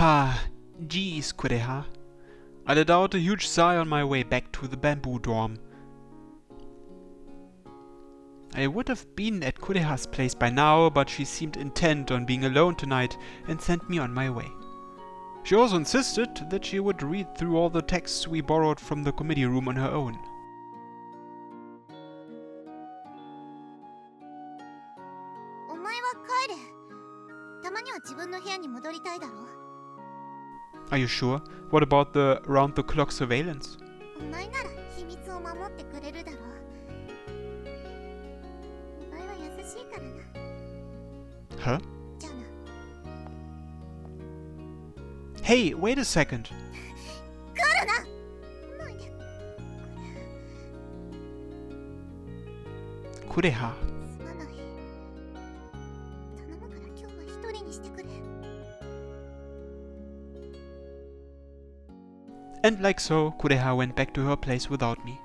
Ha, geez, Kureha. I let out a huge sigh on my way back to the bamboo dorm. I would have been at Kureha's place by now, but she seemed intent on being alone tonight and sent me on my way. She also insisted that she would read through all the texts we borrowed from the committee room on her own. お前は帰れ。たまには自分の部屋に戻りたいだろ。 Are you sure? What about the round-the-clock surveillance? お前なら秘密を守ってくれるだろ。お前は優しいからな。 Huh? じゃあな。 Hey, wait a second. 来るな。来ないで。 Kureha. すまない。頼むから今日は一人にしてくれ。 And like so, Kureha went back to her place without me.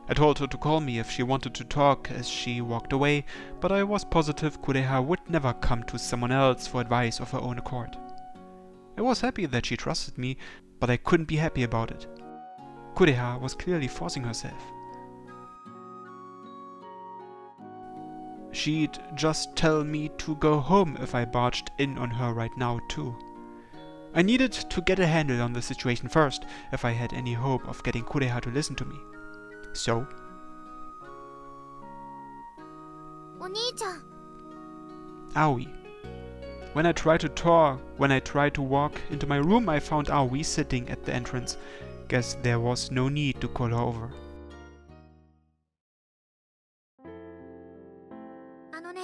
I told her to call me if she wanted to talk as she walked away, but I was positive Kureha would never come to someone else for advice of her own accord. I was happy that she trusted me, but I couldn't be happy about it. Kureha was clearly forcing herself. She'd just tell me to go home if I barged in on her right now too. I needed to get a handle on the situation first, if I had any hope of getting Kureha to listen to me. So... お兄ちゃん。 Aoi. When I tried to walk into my room, I found Aoi sitting at the entrance. Guess there was no need to call her over. あのね、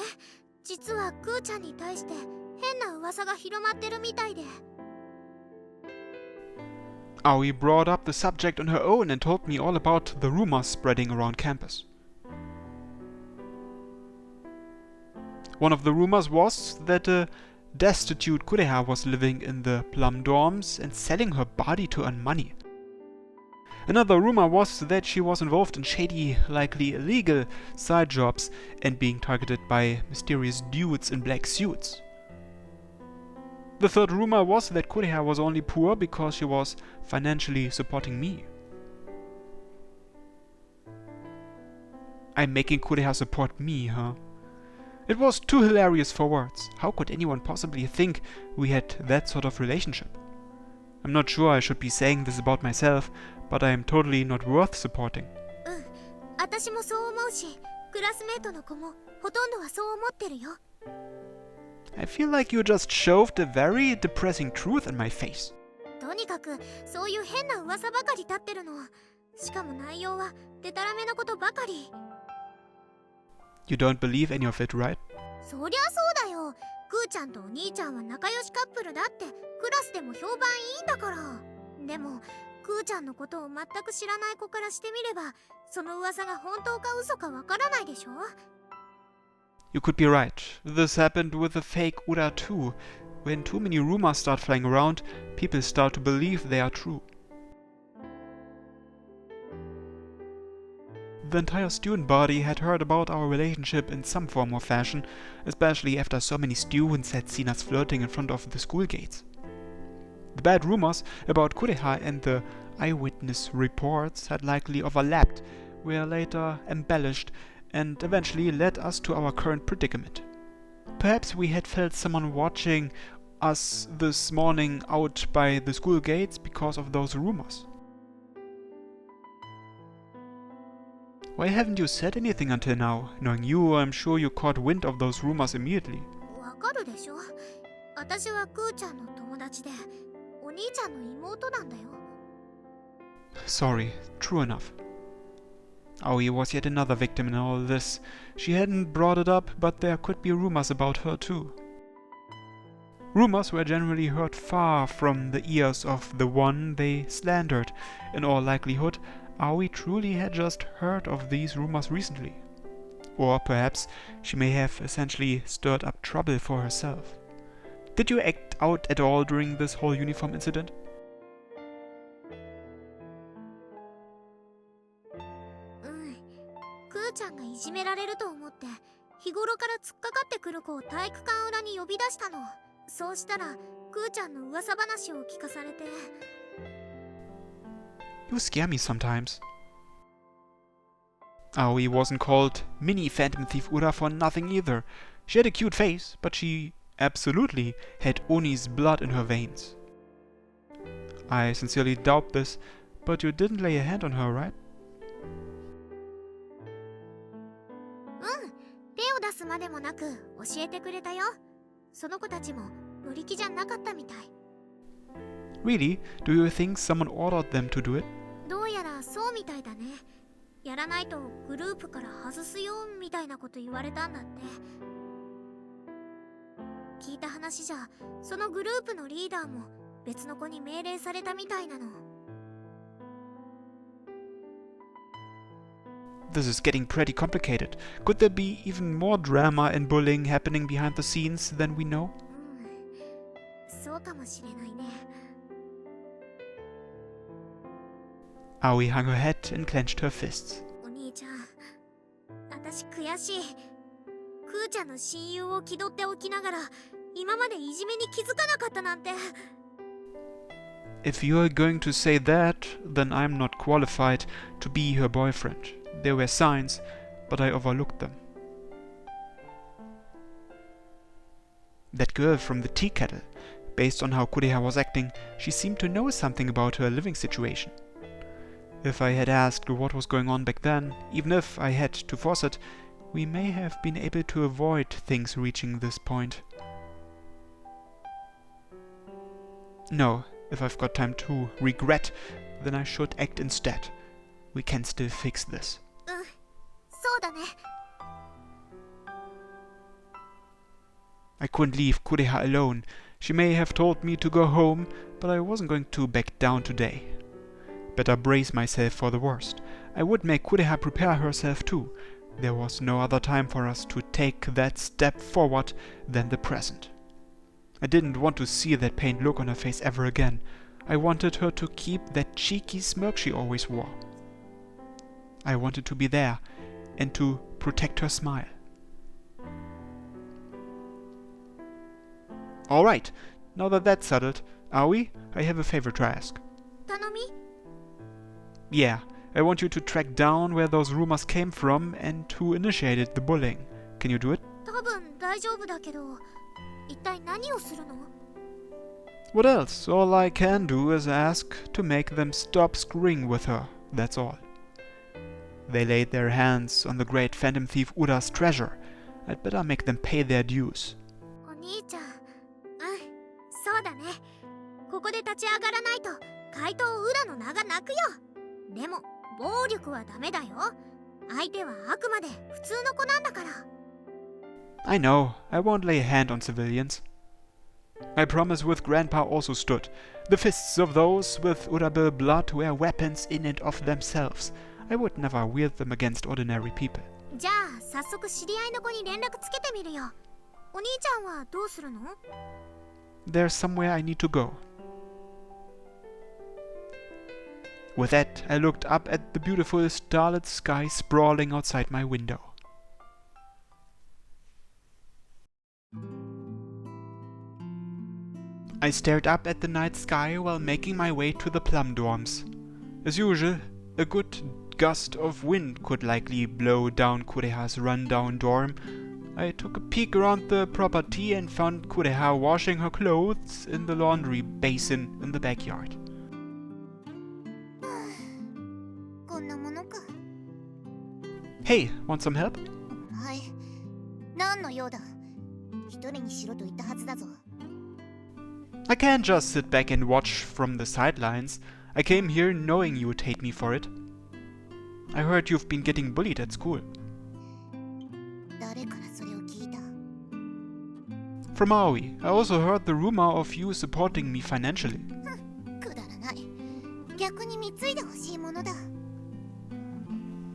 実はクーちゃんに対して変な噂が広まってるみたいで。 Aoi brought up the subject on her own and told me all about the rumors spreading around campus. One of the rumors was that a destitute Kureha was living in the plum dorms and selling her body to earn money. Another rumor was that she was involved in shady, likely illegal, side jobs and being targeted by mysterious dudes in black suits. The third rumor was that Kureha was only poor because she was financially supporting me. I'm making Kureha support me, huh? It was too hilarious for words. How could anyone possibly think we had that sort of relationship? I'm not sure I should be saying this about myself, but I am totally not worth supporting. 私もそう思うし、クラスメートの子もほとんどはそう思ってるよ。 I feel like you just shoved a very depressing truth in my face. とにかくそういう変な噂ばかり立ってるの。しかも内容はデタラメなことばかり。 You don't believe any of it, right? そりゃそうだよ。クーちゃんとお兄ちゃんは仲良しカップルだってクラスでも評判いいんだから。でもクーちゃんのことを全く知らない子からしてみれば、その噂が本当か嘘かわからないでしょ。 You could be right. This happened with the fake Ura too. When too many rumors start flying around, people start to believe they are true. The entire student body had heard about our relationship in some form or fashion, especially after so many students had seen us flirting in front of the school gates. The bad rumors about Kureha and the eyewitness reports had likely overlapped, were later embellished, and eventually led us to our current predicament. Perhaps we had felt someone watching us this morning out by the school gates because of those rumors. Why haven't you said anything until now? Knowing you, I'm sure you caught wind of those rumors immediately. わかるでしょ。私はクーちゃんの友達で、お兄ちゃんの妹なんだよ。 Sorry, true enough. Aoi was yet another victim in all this. She hadn't brought it up, but there could be rumors about her too. Rumors were generally heard far from the ears of the one they slandered. In all likelihood, Aoi truly had just heard of these rumors recently. Or perhaps she may have essentially stirred up trouble for herself. Did you act out at all during this whole uniform incident? クーちゃんがいじめられると思って日頃から突っかかってくる子を体育館裏に呼び出したの。そうしたらクーちゃんの噂話を聞かされて。You scare me sometimes. Aoi wasn't called Mini Phantom Thief Ura for nothing either. She had a cute face, but she absolutely had Oni's blood in her veins. I sincerely doubt this, but you didn't lay a hand on her, right? 手を出すまでもなく教えてくれたよ。その子たちも乗り気じゃなかったみたい。Really? Do you think someone ordered them to do it? どうやらそうみたいだね。やらないとグループから外すよみたいなこと言われたんだって。聞いた話じゃ、そのグループのリーダーも別の子に命令されたみたいなの。This is getting pretty complicated. Could there be even more drama and bullying happening behind the scenes than we know? そうかもしれないね。Aoi hung her head and clenched her fists. お兄ちゃん、私悔しい。クーちゃんの親友を気取っておきながら、今までいじめに気づかなかったなんて。If you're going to say that, then I'm not qualified to be her boyfriend. There were signs, but I overlooked them. That girl from the tea kettle. Based on how Kureha was acting, she seemed to know something about her living situation. If I had asked what was going on back then, even if I had to force it, we may have been able to avoid things reaching this point. No, if I've got time to regret, then I should act instead. We can still fix this. そうだね。I couldn't leave Kureha alone. She may have told me to go home, but I wasn't going to back down today. Better brace myself for the worst. I would make Kureha prepare herself too. There was no other time for us to take that step forward than the present. I didn't want to see that pained look on her face ever again. I wanted her to keep that cheeky smirk she always wore. I wanted to be there and to protect her smile. Alright, now that that's settled, Aoi, I have a favor to ask. 頼み？ Yeah, I want you to track down where those rumors came from and who initiated the bullying. Can you do it? 多分大丈夫だけど、一体何をするの？ What else? All I can do is ask to make them stop screwing with her, that's all. They laid their hands on the great phantom thief Ura's treasure. I'd better make them pay their dues. お兄ちゃん、そうだね。ここで立ち上がらないと怪盗ウラの名が泣くよ。でも暴力はダメだよ。相手はあくまで普通の子なんだから。I know, I won't lay a hand on civilians. I promise with Grandpa also stood. The fists of those with Urabil blood were weapons in and of themselves. I would never wield them against ordinary people. じゃあ早速知り合いの子に連絡つけてみるよ。お兄ちゃんはどうするの？ There's somewhere I need to go. With that, I looked up at the beautiful starlit sky sprawling outside my window. I stared up at the night sky while making my way to the plum dorms. As usual, a good gust of wind could likely blow down Kureha's rundown dorm. I took a peek around the property and found Kureha washing her clothes in the laundry basin in the backyard. こんなものか。 Hey, want some help? はい。何の用だ。一人にしろと言ったはずだぞ。 I can't just sit back and watch from the sidelines. I came here knowing you would hate me for it. I heard you've been getting bullied at school. 誰からそれを聞いた？ From Aoi. I also heard the rumor of you supporting me financially. くだらない。逆に貢いでほしいものだ。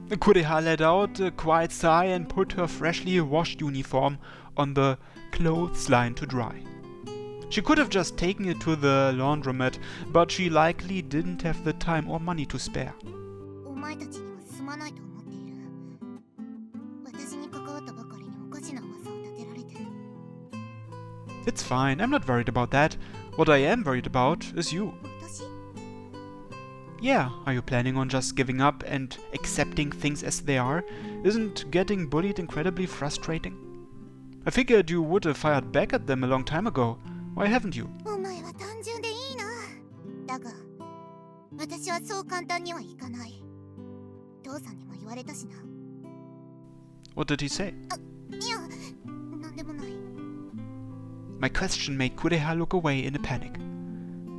Kureha let out a quiet sigh and put her freshly washed uniform on the clothesline to dry. She could have just taken it to the laundromat, but she likely didn't have the time or money to spare. お前たちにはすまないと思っている。私に関わったばかりにおかしな噂を立てられて。It's fine, I'm not worried about that. What I am worried about is you. 私 Yeah, are you planning on just giving up and accepting things as they are? Isn't getting bullied incredibly frustrating? I figured you would have fired back at them a long time ago. Why haven't you? お前は単純でいいな。だが私はそう簡単にはいかない。父さんにも言われたしな。 What did he say? いや、なんでもない。 My question made Kureha look away in a panic.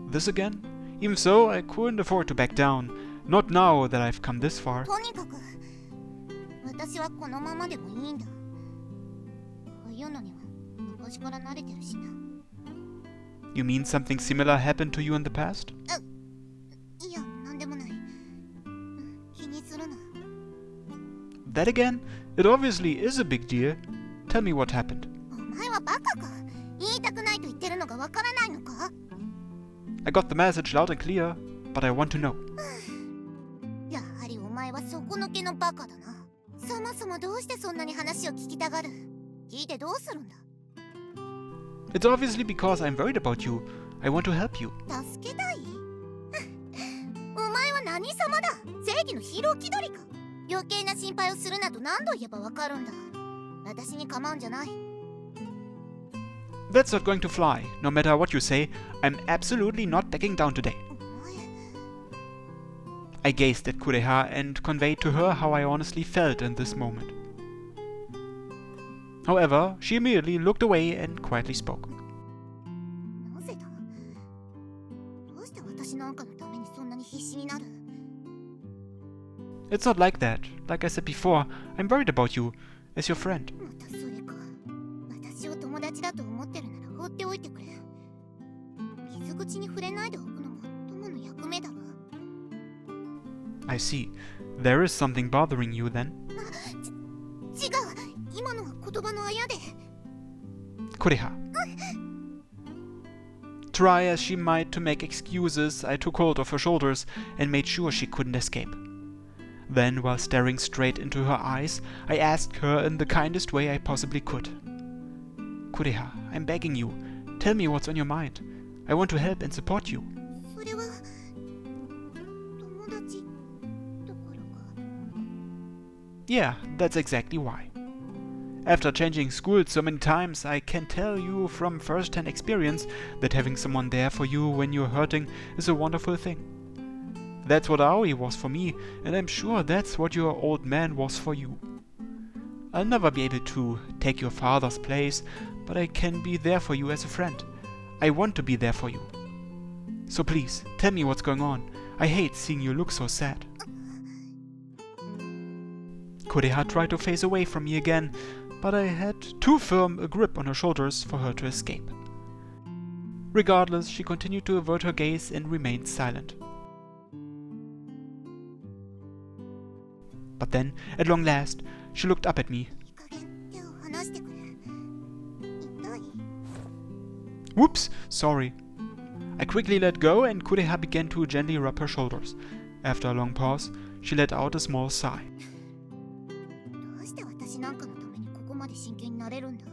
This again? Even so, I couldn't afford to back down. Not now that I've come this far. とにかく私はこのままでもいいんだ。こういうのには昔から慣れてるしな。 You mean something similar happened to you in the past? いや、なんでもない。気にするな。 That again? It obviously is a big deal. Tell me what happened. お前はバカか。言いたくないと言ってるのがわからないのか。 I got the message loud and clear, but I want to know. やはりお前は底抜けのバカだな。そもそもどうしてそんなに話を聞きたがる？聞いてどうするんだ？ It's obviously because I'm worried about you. I want to help you. 助けたい？お前は何様だ？正義のヒーロー気取りか？余計な心配をするなと何度言えばわかるんだ。私に構うんじゃない。 That's not going to fly. No matter what you say, I'm absolutely not backing down today. お前 I gazed at Kureha and conveyed to her how I honestly felt in this moment. However, she immediately looked away and quietly spoke. なぜだ？どうして私なんかのためにそんなに必死になる？ It's not like that. Like I said before, I'm worried about you, as your friend. またそれか。私を友達だと思ってるなら放っておいてくれ。傷口に触れないでおくのも友の役目だが。 I see. There is something bothering you then. 違う。今のは言葉のあやで。 Kureha. Try as she might to make excuses, I took hold of her shoulders and made sure she couldn't escape. Then, while staring straight into her eyes, I asked her in the kindest way I possibly could. Kureha, I'm begging you, tell me what's on your mind. I want to help and support you. それは友達だからか。 Yeah, that's exactly why. After changing schools so many times, I can tell you from first-hand experience that having someone there for you when you're hurting is a wonderful thing. That's what Aoi was for me, and I'm sure that's what your old man was for you. I'll never be able to take your father's place, but I can be there for you as a friend. I want to be there for you. So please, tell me what's going on. I hate seeing you look so sad. Kureha tried to face away from me again, but I had too firm a grip on her shoulders for her to escape. Regardless, she continued to avert her gaze and remained silent. But then, at long last, she looked up at me. いい加減手を離してくれ。痛い。 Whoops, sorry. I quickly let go and Kureha began to gently rub her shoulders. After a long pause, she let out a small sigh. どうして私なんかのためにここまで真剣になれるんだ？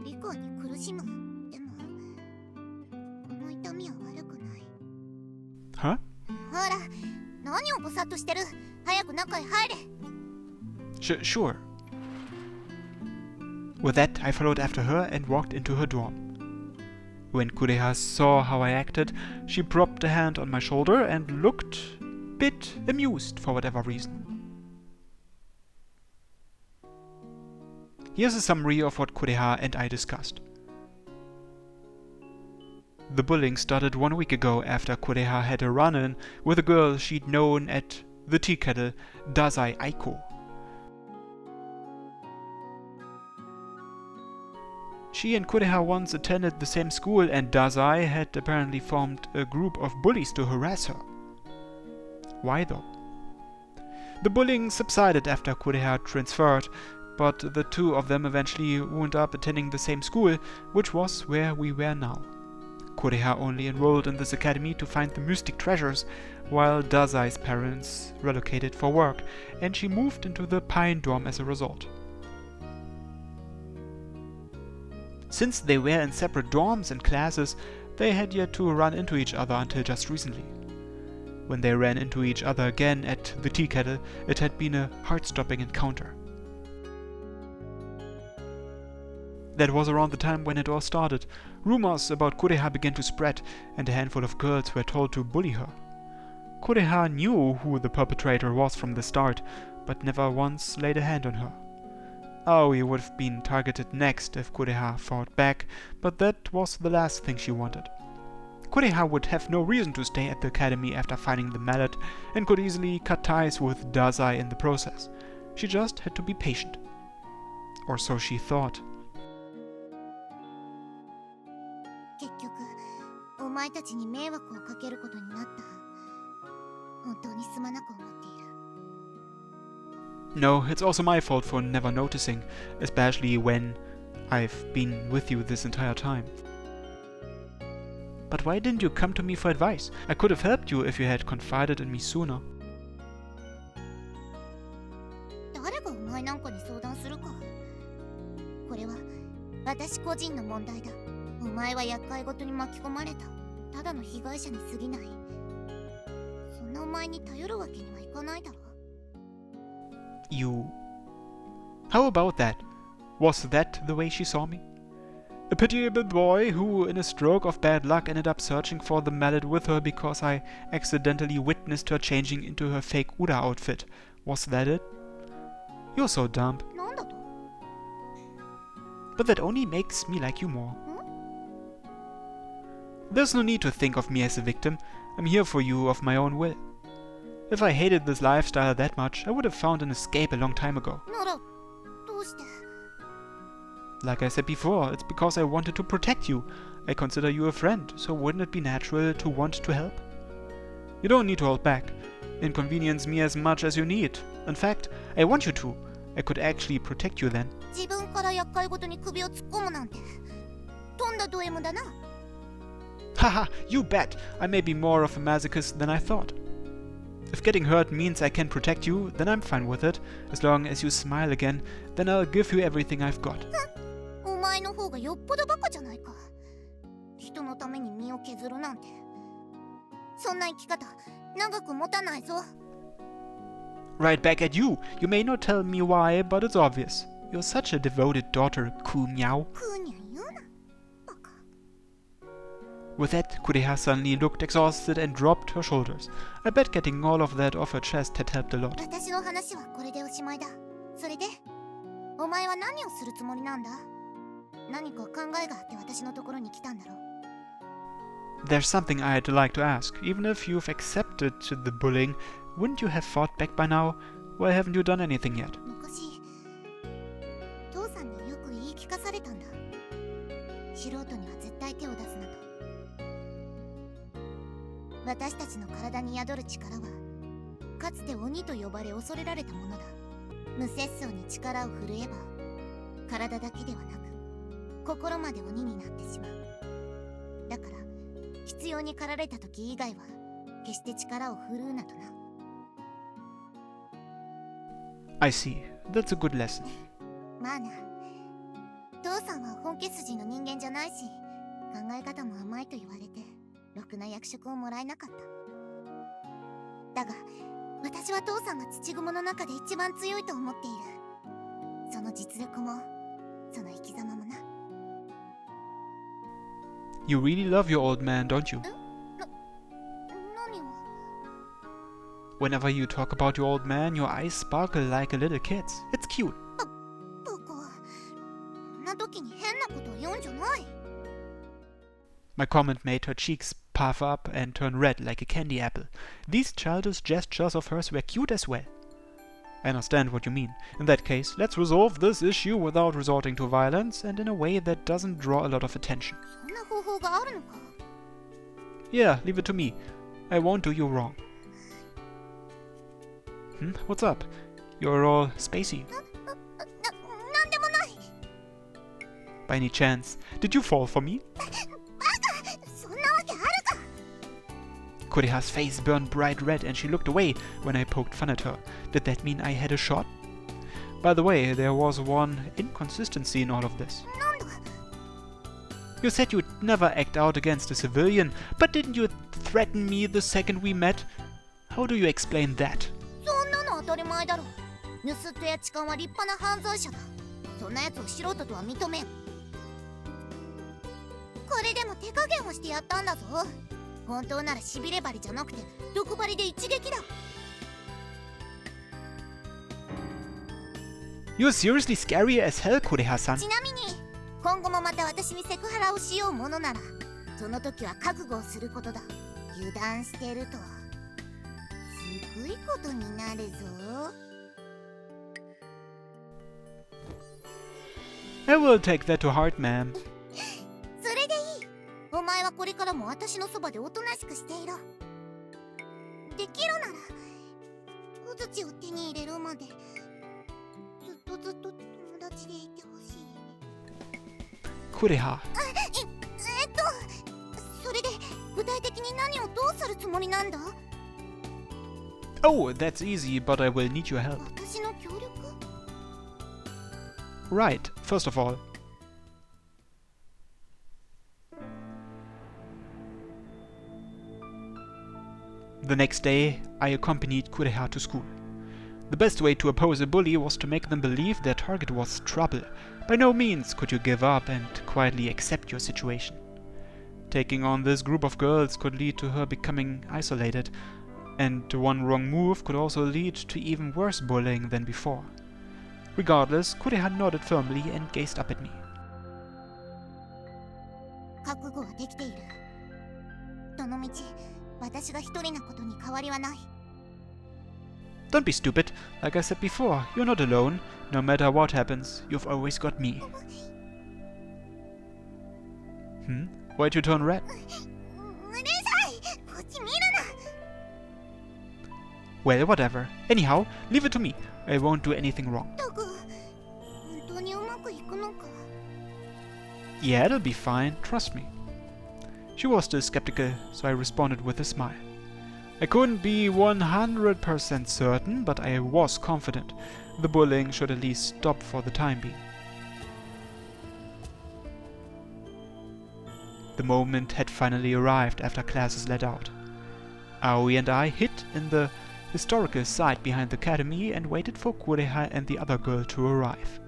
理解に苦しむ。でも、この痛みは悪くない。 Huh? ほら、何をぼさっとしてる？早く中へ入れ。 Sure. With that, I followed after her and walked into her dorm. When Kureha saw how I acted, she propped a hand on my shoulder and looked a bit amused for whatever reason. Here's a summary of what Kureha and I discussed. The bullying started 1 week ago after Kureha had a run-in with a girl she'd known at the tea kettle, Dazai Aiko. She and Kureha once attended the same school, and Dazai had apparently formed a group of bullies to harass her. Why though? The bullying subsided after Kureha transferred, but the two of them eventually wound up attending the same school, which was where we were now. Kureha only enrolled in this academy to find the mystic treasures, while Dazai's parents relocated for work, and she moved into the Pine dorm as a result. Since they were in separate dorms and classes, they had yet to run into each other until just recently. When they ran into each other again at the tea kettle, it had been a heart-stopping encounter. That was around the time when it all started. Rumors about Kureha began to spread, and a handful of girls were told to bully her. Kureha knew who the perpetrator was from the start, but never once laid a hand on her. Aoi would have been targeted next if Kureha fought back, but that was the last thing she wanted. Kureha would have no reason to stay at the academy after finding the mallet, and could easily cut ties with Dazai in the process. She just had to be patient. Or so she thought. 結局、お前たちに迷惑をかけることになった。本当にすまなく思っている。 No, it's also my fault for never noticing, especially when I've been with you this entire time. But why didn't you come to me for advice? I could have helped you if you had confided in me sooner. 誰がお前なんかに相談するか。これは私個人の問題だ。お前は厄介ごとに巻き込まれた。ただの被害者に過ぎない。そんなお前に頼るわけにはいかないだろ。 You... How about that? Was that the way she saw me? A pitiable boy who, in a stroke of bad luck, ended up searching for the mallet with her because I accidentally witnessed her changing into her fake Uda outfit. Was that it? You're so dumb. なんだと? But that only makes me like you more. There's no need to think of me as a victim. I'm here for you of my own will. If I hated this lifestyle that much, I would have found an escape a long time ago. なら、どうして? Like I said before, it's because I wanted to protect you. I consider you a friend, so wouldn't it be natural to want to help? You don't need to hold back. Inconvenience me as much as you need. In fact, I want you to. I could actually protect you then. 自分から厄介ごとに首を突っ込むなんて、とんだド M だな。 Haha, you bet! I may be more of a masochist than I thought. If getting hurt means I can protect you, then I'm fine with it. As long as you smile again, then I'll give you everything I've got. お前の方がよっぽどバカじゃないか。人のために身を削るなんて。そんな生き方、長く持たないぞ。 Right back at you! You may not tell me why, but it's obvious. You're such a devoted daughter, Ku Miao. クーニャン言うな。バカ。 With that, Kureha suddenly looked exhausted and dropped her shoulders. I bet getting all of that off her chest had helped a lot. 私の話はこれでおしまいだ。それで、お前は何をするつもりなんだ？何か考えがあって私のところに来たんだろう。 There's something I'd like to ask. Even if you've accepted the bullying, wouldn't you have fought back by now? Why haven't you done anything yet? 昔、父さんによく言い聞かされたんだ。素人には絶対手を出すなと。私たちの体に宿る力は、かつて鬼と呼ばれ恐れられたものだ。無節操に力を振るえば、体だけではなく、心まで鬼になってしまう。だから、必要に駆られた時以外は、決して力を振るうなとな。I see. That's a good lesson. まあな。父さんは本家筋の人間じゃないし、考え方も甘いと言われて、ろくな役職をもらえなかった。だが、私は父さんが土蜘蛛の中で一番強いと思っている。その実力も、その生き様もな。You really love your old man, don't you? 何を? Whenever you talk about your old man, your eyes sparkle like a little kid's. It's cute. バカ、こんな時に変なことを言うんじゃない。My comment made her cheeks puff up and turn red like a candy apple. These childish gestures of hers were cute as well. I understand what you mean. In that case, let's resolve this issue without resorting to violence and in a way that doesn't draw a lot of attention. そんな方法があるのか? Yeah, leave it to me. I won't do you wrong. What's up? You're all spacey. なんでもない。 By any chance, did you fall for me? バカ、そんなわけあるか。 Kureha's face burned bright red and she looked away when I poked fun at her. Did that mean I had a shot? By the way, there was one inconsistency in all of this. なんだ。You said you'd never act out against a civilian, but didn't you threaten me the second we met? How do you explain that? そんなの当たり前だろ。盗人や痴漢は立派な犯罪者だ。そんなやつを素人とは認めん。これでも手加減をしてやったんだぞ。本当ならしびれ針じゃなくて毒針で一撃だ。You're seriously scary as hell, Kureha-san. ちなみに今後もまた私にセクハラをしようものなら、その時は覚悟をすることだ。油断してるとすごいことになるぞ。I will take that to heart, ma'am. それでいい。お前はこれからも私のそばでおとなしくしていろ。できるなら小槌を手に入れるまでずっと友達でいてほしい。Kureha. それで具体的に何をどうするつもりなんだ？ Oh, that's easy, but I will need your help. 私の協力？ Right, first of all. The next day, I accompanied Kureha to school. The best way to oppose a bully was to make them believe their target was trouble. By no means could you give up and quietly accept your situation. Taking on this group of girls could lead to her becoming isolated, and one wrong move could also lead to even worse bullying than before. Regardless, Kureha nodded firmly and gazed up at me. 覚悟はできている。どのみち私が一人なことに変わりはない。 Don't be stupid. Like I said before, you're not alone. No matter what happens, you've always got me. Why'd you turn red? うるさい。こっち見るな。 Well, whatever. Anyhow, leave it to me. I won't do anything wrong. だが本当にうまくいくのか？ Yeah, it'll be fine. Trust me. She was still skeptical, so I responded with a smile. I couldn't be 100% certain, but I was confident. The bullying should at least stop for the time being. The moment had finally arrived after classes let out. Aoi and I hid in the historical site behind the academy and waited for Kureha and the other girl to arrive.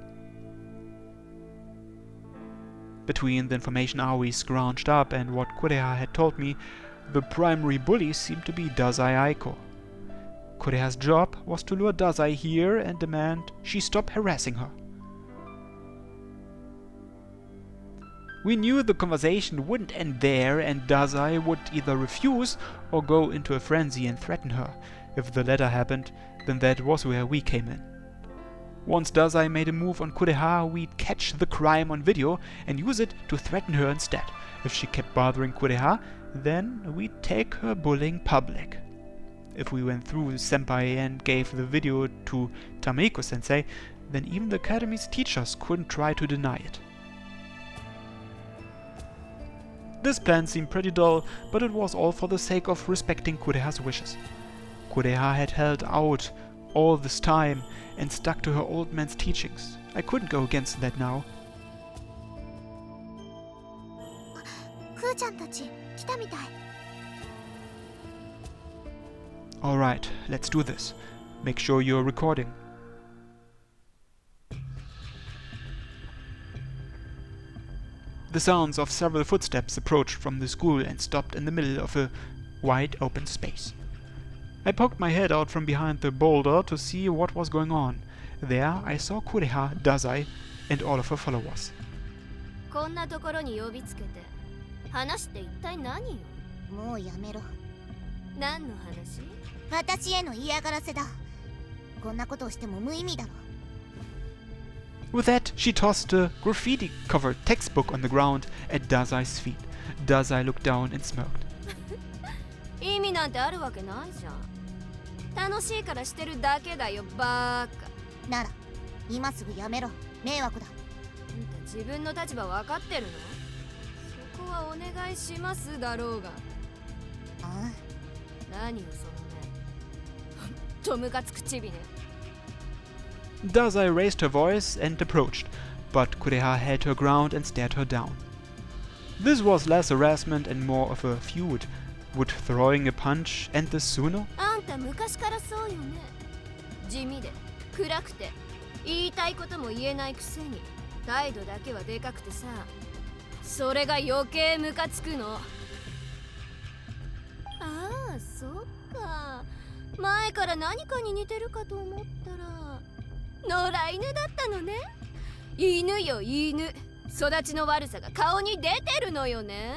Between the information Aoi scrounged up and what Kureha had told me, the primary bully seemed to be Dazai Aiko. Kureha's job was to lure Dazai here and demand she stop harassing her. We knew the conversation wouldn't end there, and Dazai would either refuse or go into a frenzy and threaten her. If the latter happened, then that was where we came in. Once Dazai made a move on Kureha, we'd catch the crime on video and use it to threaten her instead. If she kept bothering Kureha, then we'd take her bullying public. If we went through Senpai and gave the video to Tameiko-sensei, then even the academy's teachers couldn't try to deny it. This plan seemed pretty dull, but it was all for the sake of respecting Kureha's wishes. Kureha had held out all this time and stuck to her old man's teachings. I couldn't go against that now. クーちゃんたち来たみたい。 Alright, let's do this. Make sure you're recording. The sounds of several footsteps approached from the school and stopped in the middle of a wide open space. I poked my head out from behind the boulder to see what was going on. There I saw Kureha, Dazai, and all of her followers. こんなところに呼びつけて話って一体何よ？もうやめろ。何の話？私への嫌がらせだ。こんなことをしても無意味だろ。 With that, she tossed a graffiti-covered textbook on the ground at Dazai's feet. Dazai looked down and smirked. 意味なんてあるわけないじゃん。楽しいからしてるだけだよ、バーカ。なら今すぐやめろ。迷惑だ。あんた自分の立場分かってるの？そこはお願いしますだろうが。ああ。何よその目。ほんとムカつくチビね。 Dazai raised her voice and approached, but Kureha held her ground and stared her down. This was less harassment and more of a feud. Would throwing a punch end this sooner? あんた昔からそうよね。地味で暗くて言いたいことも言えないくせに態度だけはでかくてさ、それが余計ムカつくの。ああ、そっか。前から何かに似てるかと思ったら野良犬だったのね。犬よ犬。育ちの悪さが顔に出てるのよね。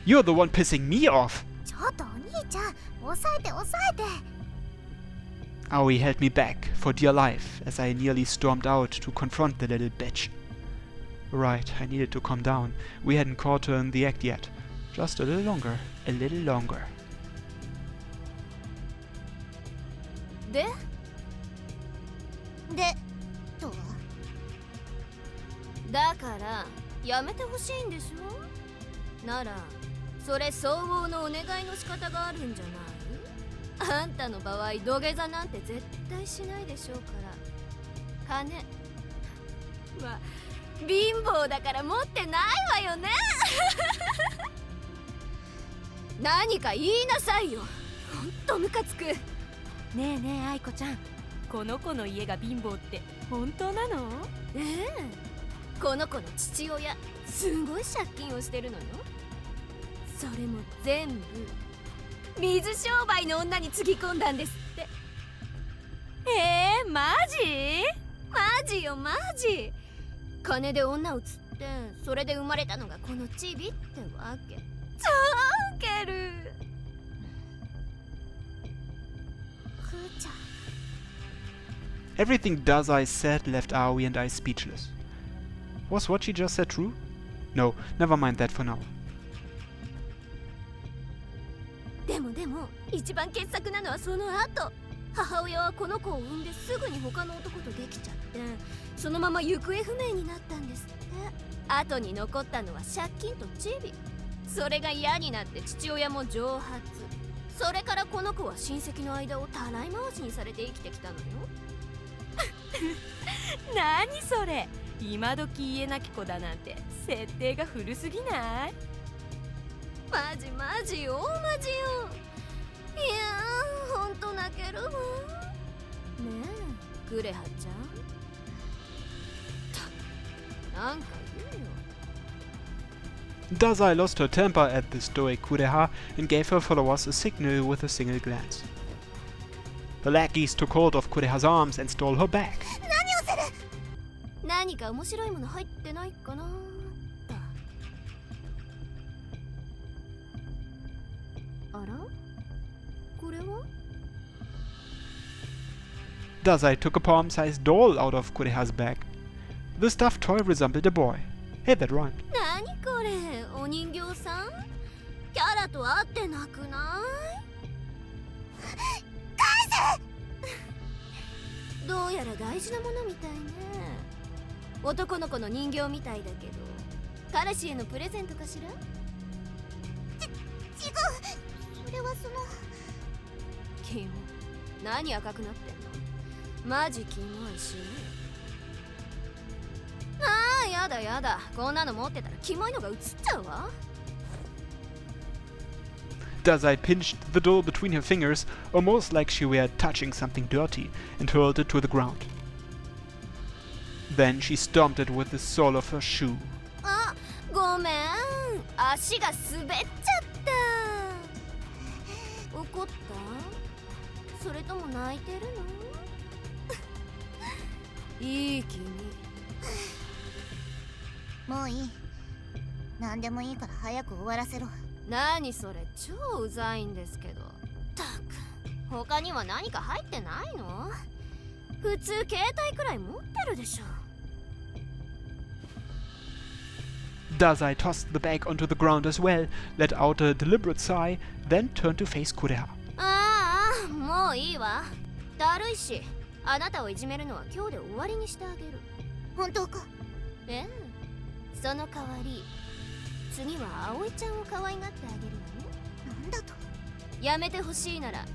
You're the one pissing me off! ちょっとお兄ちゃん、抑えて抑えて。Aoi held me back for dear life as I nearly stormed out to confront the little bitch. Right, I needed to calm down. We hadn't caught her in the act yet. Just a little longer, a little longer. でとはだからやめてほしいんでしょ。ならそれ相応のお願いの仕方があるんじゃない？あんたの場合土下座なんて絶対しないでしょうから。金は貧乏だから持ってないわよね。何か言いなさいよ。ほんとムカつく。ねえねえ愛子ちゃん、この子の家が貧乏って本当なの？ええ、この子の父親すごい借金をしてるのよ。それも全部水商売の女につぎ込んだんですって。マジ？マジよマジ。金で女を釣ってそれで生まれたのがこのチビってわけ。超ウケる。くーちゃん。 Everything Dazai said left Aoi and I speechless. Was what she just said true? No, never mind that for now. でも一番傑作なのはその後。母親はこの子を産んですぐに他の男とできちゃってそのまま行方不明になったんですって。後に残ったのは借金とチビ。それが嫌になって父親も蒸発。それからこの子は親戚の間をたらい回しにされて生きてきたのよ。何それ、今時家なき子だなんて設定が古すぎない？マジマジ大マジよ。いやーほんと泣けるわ。ねえクレハちゃん。なんか言うよ。Dazai lost her temper at the stoic Kureha and gave her followers a signal with a single glance. The lackeys took hold of Kureha's arms and stole her back. 何をする？何か面白いもの入ってないかな。あら？これは？ Dazai took a palm-sized doll out of Kureha's bag. The stuffed toy resembled a boy. Hey, that rhymed. 何これ？お人形さん？キャラと合ってなくない？どうやら大事なものみたいね。男の子の人形みたいだけど彼氏へのプレゼントかしら？違う。それはその。キモ。何赤くなってんの？マジキモいし。ああやだやだ。こんなの持ってたらキモいのが映っちゃうわ。Dazai pinched the doll between her fingers, almost like she were touching something dirty, and hurled it to the ground. Then she stomped it with the sole of her shoe. あ、ごめん。足が滑っちゃった。怒った？それとも泣いてるの？いい気に。もういい。何でもいいから早く終わらせろ。何それ超うざいんですけど。たく他には何か入ってないの？普通携帯くらい持ってるでしょ。Dazai tossed the bag onto the ground as well, let out a deliberate sigh, then turned to face Kureha. ああ、もういいわ。だるいし、あなたをいじめるのは今日で終わりにしてあげる。本当か？ええ、その代わり次は葵ちゃんを可愛がってあげるわよ。なんだと？やめてほしいなら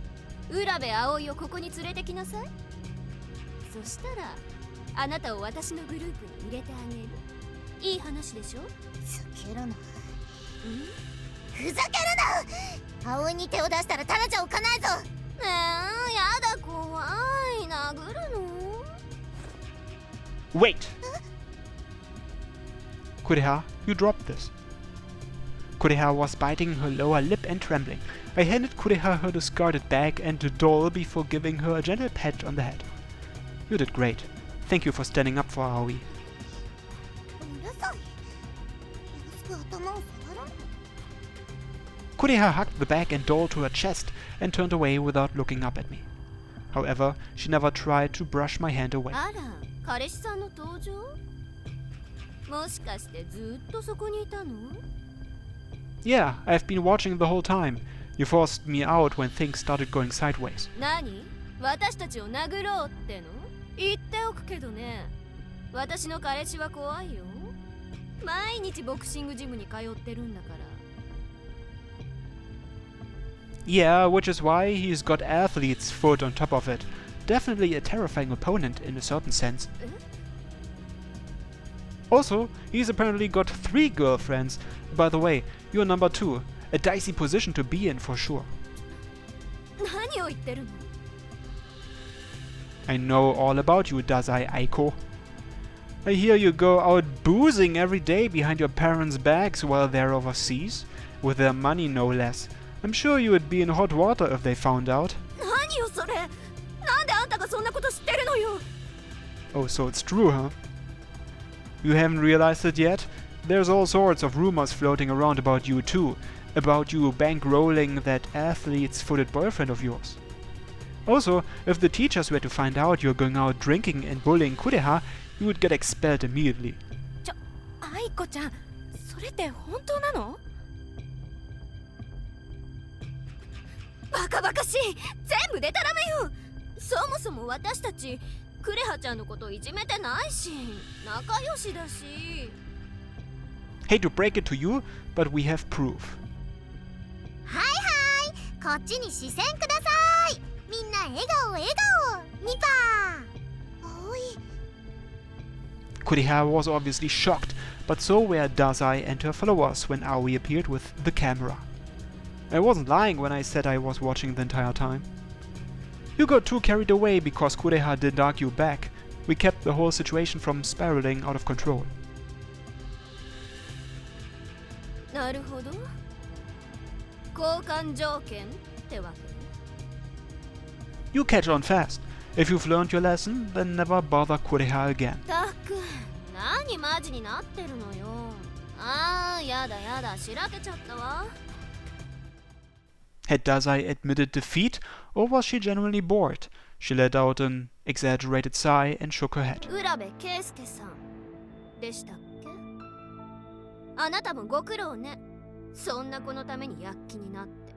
浦部葵をここに連れてきなさい。そしたらあなたを私のグループに入れてあげる。いい話でしょ。つけるな。うんふざけるな。葵に手を出したらタラちゃんをかないぞ。やだ怖い。殴るの。 Wait! Kureha, you dropped this. Kureha was biting her lower lip and trembling. I handed Kureha her discarded bag and a doll before giving her a gentle pat on the head. You did great. Thank you for standing up for Aoi. うるさい。安く頭を触らん。 Kureha hugged the bag and doll to her chest and turned away without looking up at me. However, she never tried to brush my hand away. あら、彼氏さんの登場？もしかしてずっとそこにいたの？ Yeah, I've been watching the whole time. You forced me out when things started going sideways. 何？私たちを殴ろうっての？言っておくけどね。私の彼氏は怖いよ。毎日ボクシングジムに通ってるんだから。 Yeah, which is why he's got athlete's foot on top of it. Definitely a terrifying opponent in a certain sense. Also, he's apparently got 3 girlfriends. By the way, you're number 2. A dicey position to be in for sure. 何を言ってるの？ I know all about you, Dazai Aiko. I hear you go out boozing every day behind your parents' backs while they're overseas, with their money no less. I'm sure you would be in hot water if they found out. 何よそれ。なんであんたがそんなこと知ってるのよ。 Oh, so it's true, huh? You haven't realized it yet? There's all sorts of rumors floating around about you too. About you bankrolling that athlete's-footed boyfriend of yours. Also, if the teachers were to find out you're going out drinking and bullying Kureha, you would get expelled immediately. 愛子ちゃん、それって本当なの？バカバカしい。全部デタラメよ。そもそも私たちクレハちゃんのこといじめてないし、仲良しだし。 Hate to break it to you, but we have proof. はいはい、こっちに視線ください。みんな笑顔笑顔。ニパー。葵。 Kureha was obviously shocked, but so were Dazai and her followers when Aoi appeared with the camera. I wasn't lying when I said I was watching the entire time. You got too carried away because Kureha didn't argue back. We kept the whole situation from spiraling out of control. なるほど。交換条件ってわけ。 You catch on fast. If you've learned your lesson, then never bother Kureha again. たく、何マジになってるのよ。ああ、やだやだ、しらけちゃったわ。 Had Dazai admitted defeat, or was she genuinely bored? She let out an exaggerated sigh and shook her head. 浦部圭介さんでしたっけ？あなたもご苦労ね。そんな子のために躍起になって。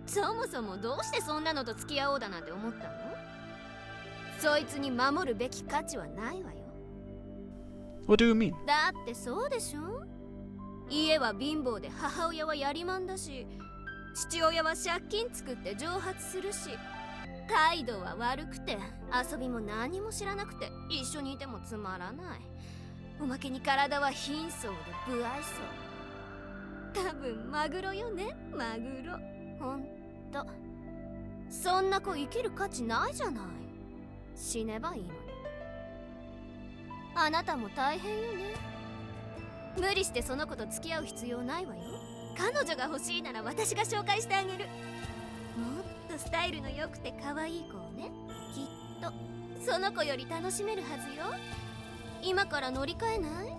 そもそもどうしてそんなのと付き合おうだなんて思ったの？そいつに守るべき価値はないわよ。 What do you mean? だってそうでしょ？家は貧乏で母親はやりまんだし、父親は借金作って蒸発するし、態度は悪くて遊びも何も知らなくて一緒にいてもつまらない。おまけに体は貧相で不愛想。多分マグロよね、マグロ。ほんとそんな子生きる価値ないじゃない。死ねばいいのに。あなたも大変よね。無理してその子と付き合う必要ないわよ。彼女が欲しいなら私が紹介してあげる。もっとスタイルの良くて可愛い子をね。きっとその子より楽しめるはずよ。今から乗り換えない？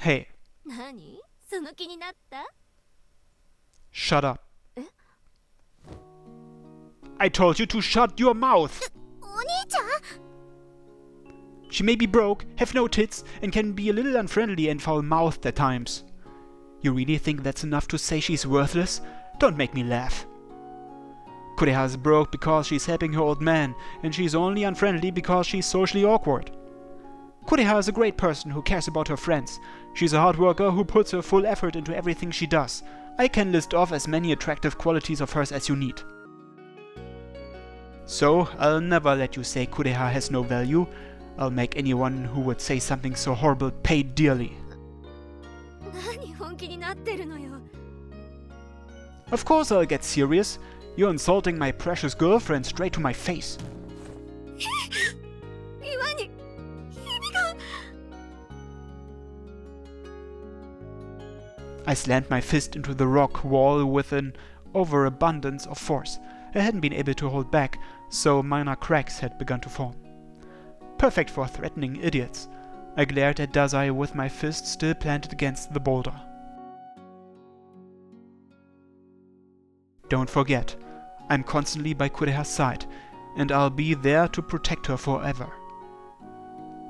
Hey, 何？その気になった？ shut up. I told you to shut your mouth! お兄ちゃん？ She may be broke, have no tits, and can be a little unfriendly and foul-mouthed at times. You really think that's enough to say she's worthless? Don't make me laugh. Kureha is broke because she's helping her old man, and she's only unfriendly because she's socially awkward. Kureha is a great person who cares about her friends. She's a hard worker who puts her full effort into everything she does. I can list off as many attractive qualities of hers as you need. So, I'll never let you say Kureha has no value. I'll make anyone who would say something so horrible pay dearly. 何本気になってるのよ。 Of course I'll get serious. You're insulting my precious girlfriend straight to my face. 岩にひびが。 I slammed my fist into the rock wall with an overabundance of force. I hadn't been able to hold back, so minor cracks had begun to form. Perfect for threatening idiots. I glared at Dazai with my fist still planted against the boulder. Don't forget, I'm constantly by Kureha's side, and I'll be there to protect her forever.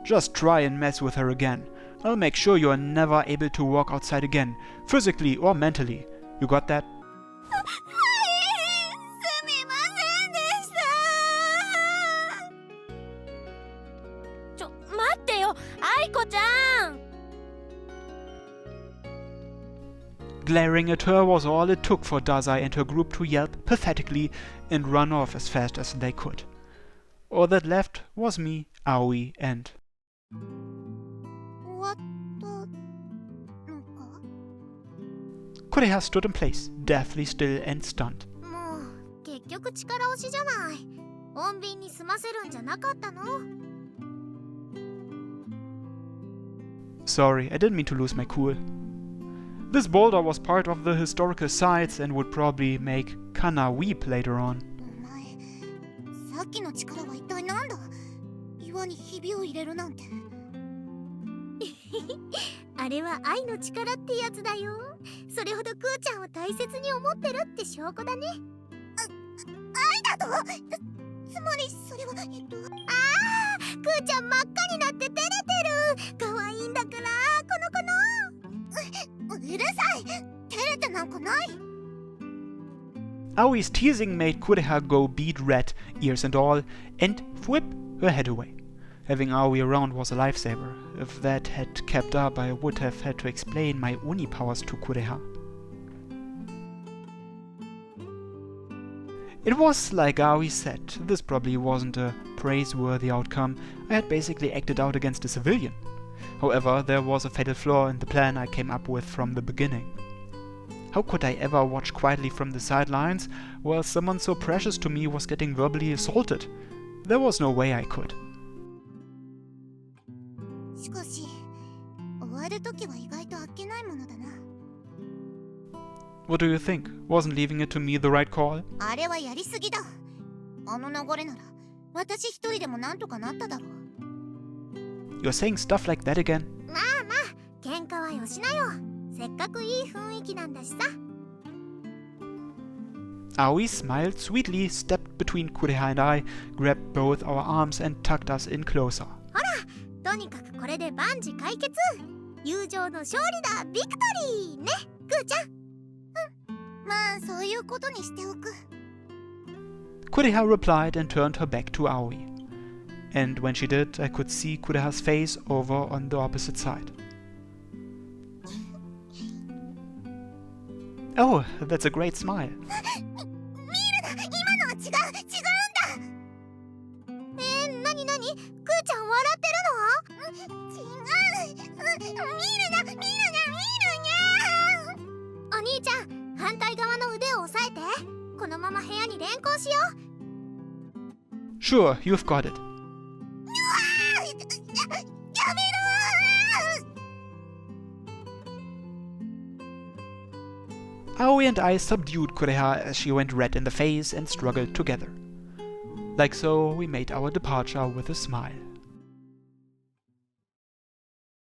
Just try and mess with her again. I'll make sure you're never able to walk outside again, physically or mentally. You got that? すみませんでした。待ってよ、愛子ちゃん。 Glaring at her was all it took for Dazai and her group to yelp pathetically and run off as fast as they could. All that left was me, Aoi, and... 終わったのか？ Kureha stood in place, deathly still and stunned. もう結局力押しじゃない。穏便に済ませるんじゃなかったの？ Sorry, I didn't mean to lose my cool. This boulder was part of the historical sites and would probably make Kana weep later on. お前、さっきの力は一体なんだ？岩にひびを入れるなんて。あれは愛の力ってやつだよ。それほどクーちゃんを大切に思ってるって証拠だね。愛だと？つまりそれはああ、クーちゃん真っ赤になって照れてる。可愛いんだから、この子の。うるさい。照れてなんかない。 Aoi's teasing made Kureha go bead red, ears and all, and whip her head away. Having Aoi around was a lifesaver. If that had kept up, I would have had to explain my Oni powers to Kureha. It was like Aoi said, this probably wasn't a praiseworthy outcome. I had basically acted out against a civilian. However, there was a fatal flaw in the plan I came up with from the beginning. How could I ever watch quietly from the sidelines while someone so precious to me was getting verbally assaulted? There was no way I could. しかし、終わるときは意外とあっけないものだな。 What do you think? Wasn't leaving it to me the right call? あれはやりすぎだ。あの流れなら、私一人でもなんとかなっただろう。 You're saying stuff like that again? まあまあ、喧嘩はよしなよ。せっかくいい雰囲気なんだしさ。 Aoi smiled sweetly, stepped between Kureha and I, grabbed both our arms and tucked us in closer. ほら、とにかくこれで万事解決。友情の勝利だ、ビクトリーね、クーちゃん。まあ、そういうことにしておく。 Kureha replied and turned her back to Aoi. And when she did, I could see Kureha's face over on the opposite side. Oh, that's a great smile. 見るな、今のは違うんだ。なになに、クーちゃん笑ってるの？違う。見るな、お兄ちゃん、反対側の腕を押さえて。このまま部屋に連行しよう。 Sure, you've got it. やめろ！ Aoi and I subdued Kureha as she went red in the face and struggled together. Like so, we made our departure with a smile.